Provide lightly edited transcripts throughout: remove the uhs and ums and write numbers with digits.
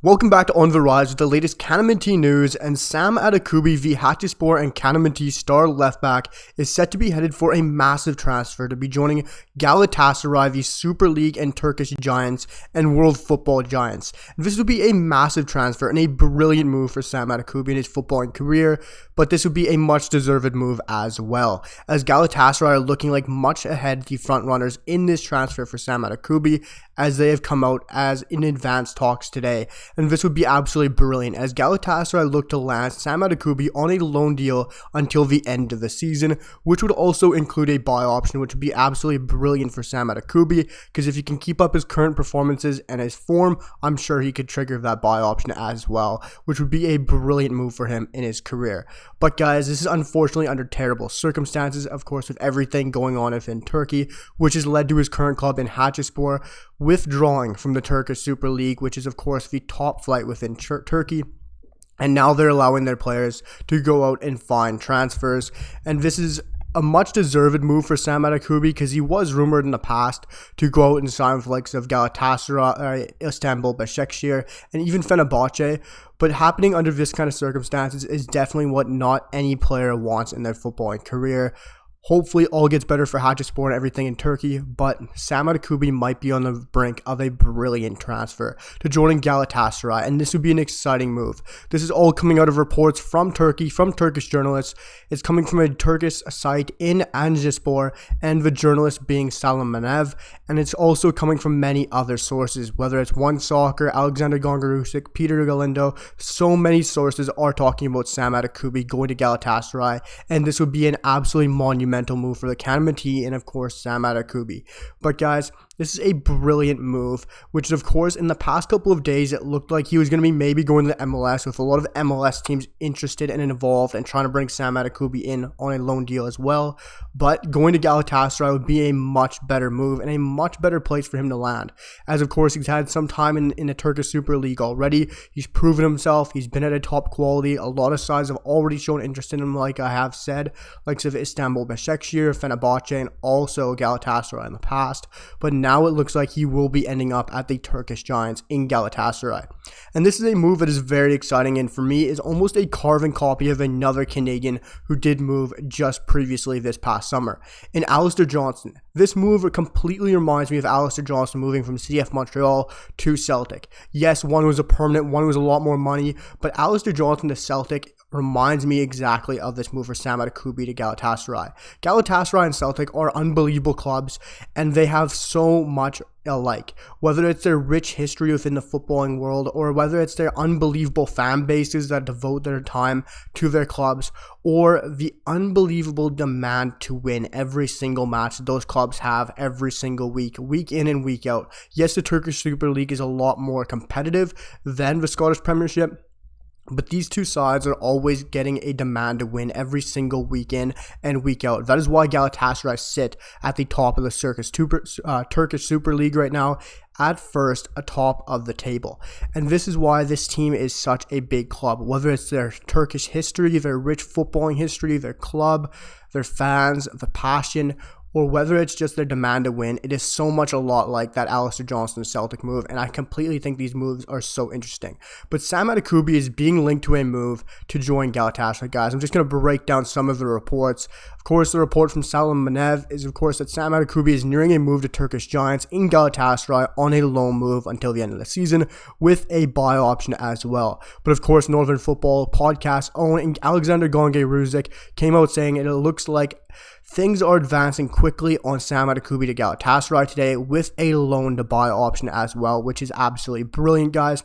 Welcome back to On The Rise with the latest CanMNT news, and Sam Adekugbe v Hatyaspor and CanMNT star left back is set to be headed for a massive transfer to be joining Galatasaray, the Super League and Turkish giants and world football giants. This would be a massive transfer and a brilliant move for Sam Adekugbe in his footballing career, but this would be a much deserved move as well, as Galatasaray are looking like much ahead the front runners in this transfer for Sam Adekugbe, as they have come out as in advanced talks today. And this would be absolutely brilliant, as Galatasaray look to land Sam Adekugbe on a loan deal until the end of the season, which would also include a buy option, which would be absolutely brilliant for Sam Adekugbe, because if he can keep up his current performances and his form, I'm sure he could trigger that buy option as well, which would be a brilliant move for him in his career. But guys, this is unfortunately under terrible circumstances, of course, with everything going on within Turkey, which has led to his current club in Hatyaspor withdrawing from the Turkish Super Lig, which is of course the top flight within Turkey. And now they're allowing their players to go out and find transfers. And this is a much deserved move for Sam Adekugbe, because he was rumored in the past to go out and sign with the likes of Galatasaray, Istanbul, Başakşehir, and even Fenerbahce. But happening under this kind of circumstances is definitely what not any player wants in their footballing career. Hopefully all gets better for Hatyaspor and everything in Turkey, but Sam Adekugbe might be on the brink of a brilliant transfer to joining Galatasaray, and this would be an exciting move. This is all coming out of reports from Turkey, from Turkish journalists. It's coming from a Turkish site in Hatyaspor, and the journalist being CanMNT, and it's also coming from many other sources, whether it's One Soccer, Alexander Gongarusik, Peter Galindo. So many sources are talking about Sam Adekugbe going to Galatasaray, and this would be an absolutely monumental move for the CanMNT and of course Sam Adekugbe. But guys, this is a brilliant move, which is of course in the past couple of days it looked like he was going to be maybe going to the MLS, with a lot of MLS teams interested and involved and trying to bring Sam Adekugbe in on a loan deal as well. But going to Galatasaray would be a much better move and a much better place for him to land, as of course he's had some time in the Turkish Super League already. He's proven himself, he's been at a top quality. A lot of sides have already shown interest in him, like I have said, like Istanbul, Başakşehir, Fenerbahce, and also Galatasaray in the past. But now it looks like he will be ending up at the Turkish giants in Galatasaray. And this is a move that is very exciting, and for me is almost a carbon copy of another Canadian who did move just previously this past summer, in Alistair Johnston. This move completely reminds me of Alistair Johnston moving from CF Montreal to Celtic. Yes, one was a permanent, one was a lot more money, but Alistair Johnston to Celtic reminds me exactly of this move for Sam Adekugbe to Galatasaray. Galatasaray and Celtic are unbelievable clubs, and they have so much alike, whether it's their rich history within the footballing world, or whether it's their unbelievable fan bases that devote their time to their clubs, or the unbelievable demand to win every single match that those clubs have every single week, week in and week out. Yes, the Turkish Super League is a lot more competitive than the Scottish Premiership, but these two sides are always getting a demand to win every single week in and week out. That is why Galatasaray sit at the top of the Turkish Super League right now, at first atop of the table. And this is why this team is such a big club, whether it's their Turkish history, their rich footballing history, their club, their fans, the passion, or whether it's just their demand to win. It is so much a lot like that Alistair Johnston Celtic move, and I completely think these moves are so interesting. But Sam Adekugbe is being linked to a move to join Galatasaray, guys. I'm just going to break down some of the reports. Of course, the report from CanMNT is, of course, that Sam Adekugbe is nearing a move to Turkish giants in Galatasaray on a loan move until the end of the season, with a buy option as well. But of course, Northern Football Podcast owner Alexander Gongarusik came out saying it looks like things are advancing quickly on Sam Adekugbe to Galatasaray today, with a loan to buy option as well, which is absolutely brilliant, guys.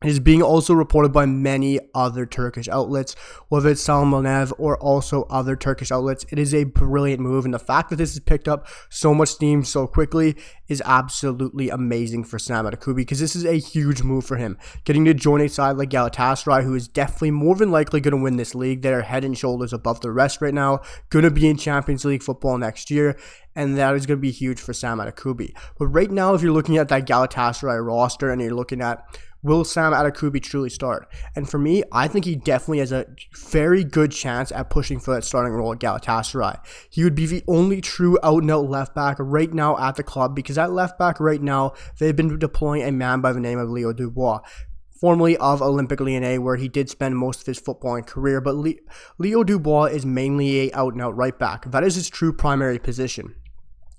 It is being also reported by many other Turkish outlets, whether it's CanMNT or also other Turkish outlets. It is a brilliant move, and the fact that this has picked up so much steam so quickly is absolutely amazing for Sam Adekugbe, because this is a huge move for him. Getting to join a side like Galatasaray, who is definitely more than likely going to win this league. They are head and shoulders above the rest right now, going to be in Champions League football next year, and that is going to be huge for Sam Adekugbe. But right now, if you're looking at that Galatasaray roster and you're looking at, will Sam Adekugbe truly start? And for me, I think he definitely has a very good chance at pushing for that starting role at Galatasaray. He would be the only true out-and-out left back right now at the club, because at left back right now, they've been deploying a man by the name of Leo Dubois. formerly of Olympique Lyonnais, where he did spend most of his footballing career, but Leo Dubois is mainly a out-and-out right back. That is his true primary position.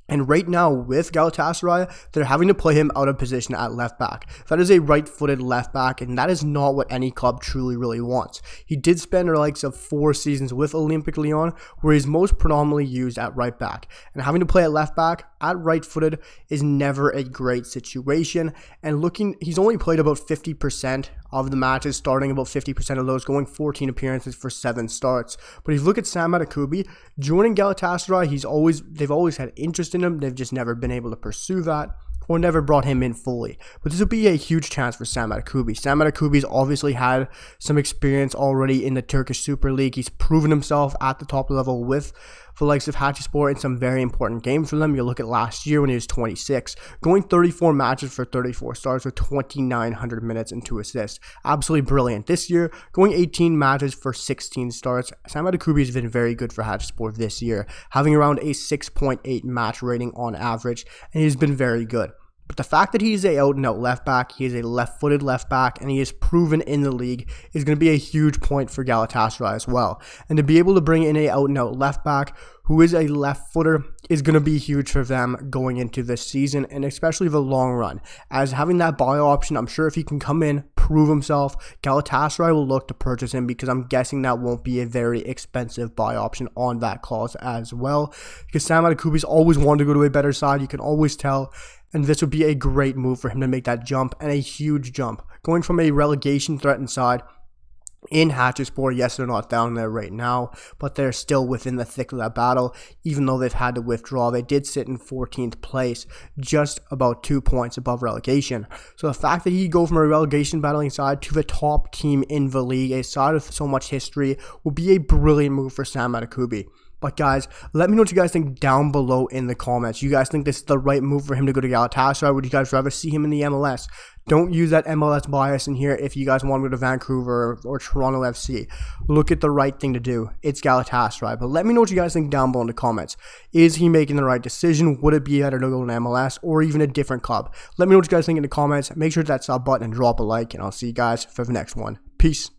And right now with Galatasaray, they're having to play him out of position at left back. That is a right-footed left back, and that is not what any club truly really wants. He did spend the likes of 4 seasons with Olympique Lyon, where he's most predominantly used at right back. And having to play at left back at right-footed is never a great situation. And he's only played about 50% of the matches, starting about 50% of those, going 14 appearances for 7 starts. But if you look at Sam Adekugbe, joining Galatasaray, they've always had interest in him. They've just never been able to pursue that, or never brought him in fully. But this would be a huge chance for Sam Adekugbe. Sam Adekugbe's obviously had some experience already in the Turkish Super Lig. He's proven himself at the top level with the likes of Hatyaspor in some very important games for them. You look at last year when he was 26, going 34 matches for 34 starts with 2,900 minutes and 2 assists. Absolutely brilliant. This year, going 18 matches for 16 starts. Sam Adekugbe has been very good for Hatyaspor this year, having around a 6.8 match rating on average, and he's been very good. But the fact that he's a out-and-out left back, he is a left-footed left back, and he is proven in the league is going to be a huge point for Galatasaray as well. And to be able to bring in a out-and-out left back who is a left footer is going to be huge for them going into this season, and especially the long run. As having that buy option, I'm sure if he can come in, prove himself, Galatasaray will look to purchase him, because I'm guessing that won't be a very expensive buy option on that clause as well. Because Sam Adekugbe's always wanted to go to a better side, you can always tell. And this would be a great move for him to make that jump, and a huge jump. Going from a relegation threatened side in Hatyaspor, yes, they're not down there right now, but they're still within the thick of that battle. Even though they've had to withdraw, they did sit in 14th place, just about 2 points above relegation. So the fact that he go from a relegation battling side to the top team in the league, a side with so much history, will be a brilliant move for Sam Adekugbe. But guys, let me know what you guys think down below in the comments. You guys think this is the right move for him to go to Galatasaray? Would you guys rather see him in the MLS? Don't use that MLS bias in here if you guys want to go to Vancouver or Toronto FC. Look at the right thing to do. It's Galatasaray. But let me know what you guys think down below in the comments. Is he making the right decision? Would it be better to go to MLS or even a different club? Let me know what you guys think in the comments. Make sure to hit that sub button and drop a like, and I'll see you guys for the next one. Peace.